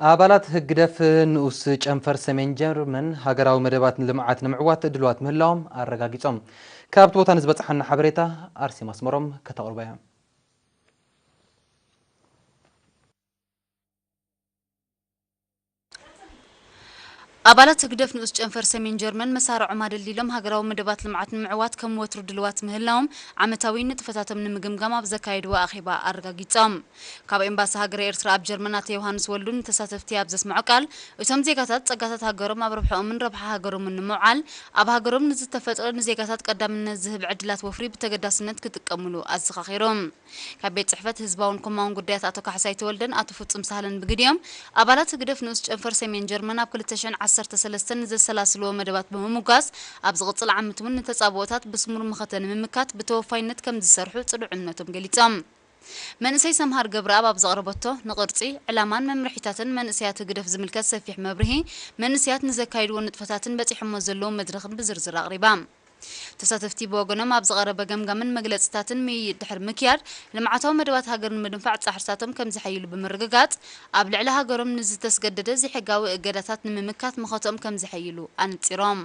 አባላት ህግደፍ ንኡስ ጨንፈር ሰሜን ጀርመን ሀገራዊ መደባት ልምዓት ንምዕዋት እድልዋት ምህላዎም አረጋጊጾም ካብቲ ቦታ ንዝበጽሐና ሓበሬታ አርሲ ማስመሮም ከተቅርበያ አባላት ህግደፍ ንኡስ ጨንፈር ሰሜን ጀርመን መሳርዑ ማደሊሎም ሀገራዊ መደባት ልምዓት ንምዕዋት ከም ወትሩ ድልዋት ምህላዎም ዓመታዊ ንጥፈታቶም ንምግምጋም ኣብ ዘካየድዎ ኣኼባ አረጋጊጾም ካብ ኤምባሲ ሃገር ኤርትራ ኣብ ጀርመን ኣቶ ዮሃንስ ወልዱን ተሳተፍቲ ኣብ ዘስምዑ ቃል እቶም ዜጋታት ጸጋታት ሃገሮም ኣብ ረብሖምን ረብሓ ሃገሮምን ንምውዓል ኣብ ሃገሮም ንዝተፈጥረ ንዜጋታት ቀዳምነት ዝህብ ዕድላት ወፍሪ ብተገዳስነት ክጥቀምሉ ኣዘኻኺሮም ካብ ቤት ጽሕፈት ህዝባውን ኮማውን ጉዳያት ኣቶ ካሕሳይ ተወልደን ኣቶ ፍጹም ሳህለን ብግድዮም አባላት ህግደፍ ንኡስ ጨንፈር ሰሜን ጀርመን ኣብ 2013 ዘሰላስልዎ መደባት በመሙጋስ ኣብ ዝቕጽል ዓመት እውን ተጻብኦታት ብስሙር መኸተን ምምካት ብተወፋይነት ከም ዝሰርሑ ጽሉዕነቶም ገሊጾም መንእሰይ ሰምሃር ገብረአብ ኣብ ዘቕረበቶ ንቕርጺ ዕላማን መምርሒታትን መንእሰያት ህግደፍ ዝምልከት ሰፊሕ መብርሂ መንእሰያት ንዘካይድዎ ንጥፈታትን በጺሖሞ ዘለዎ መድረኽን ብዝርዝር ኣቕሪባ ተሳተፍቲ በወገኖም ኣብ ዝቐረበ ገምጋምን መግለጽታትን ድሕር ምክያድ ልምዓታዊ መደባት ሃገርን ምድንፋዕ ጻሕርሳቶም ከም ዝሐይሉ ብምርግጋጽ ኣብ ልዕሊ ሃገሮም ንዝተስገደደ ዘይሕጋዊ እገዳታት ንምምካት መኸቶም ከም ዝሐይሉ ኣንጺሮም